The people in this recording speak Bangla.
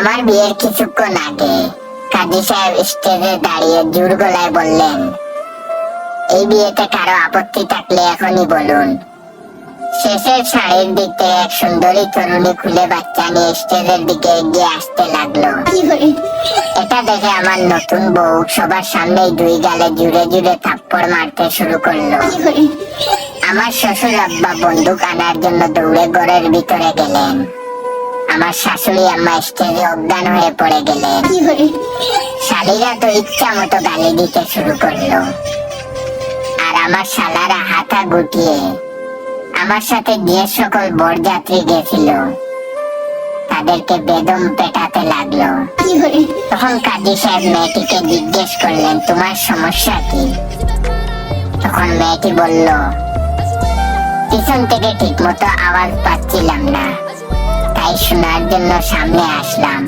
আমার বিয়ের কিছুক্ষণ আগে কাজী সাহেব স্টেজে দাঁড়িয়ে জোর গলায় বললেন, এই বিয়েতে কারো আপত্তি থাকলে এখনই বলুন। শেষের সারির দিক থেকে এক সুন্দরী তরুণী খুলে বাচ্চা নিয়ে স্টেজের দিকে এগিয়ে আসতে লাগলো। এটা দেখে আমার নতুন বউ সবার সামনেই দুই গালে জুড়ে জুড়ে থাপ্পড় মারতে শুরু করলো। আমার শ্বশুর আব্বা বন্দুক আনার জন্য দৌড়ে ঘরের ভিতরে গেলেন। আমার শাশুড়ি আম্মা স্টেজে অজ্ঞান হয়ে পড়ে গেলেন। শালীরা তো ইচ্ছা মতো গালি দিতে শুরু করলো। আর আমার শালারা হাতা গুটিয়ে আমার সাথে যে সকল বরযাত্রী গেছিল তাদেরকে বেদম পেটাতে লাগলো। তখন কাজী সাহেব মেয়েটিকে জিজ্ঞেস করলেন, তোমার সমস্যা কি? তখন মেয়েটি বলল, পিছন থেকে ঠিক মতো আওয়াজ পাচ্ছিলাম না, তাই শোনার জন্য সামনে আসলাম।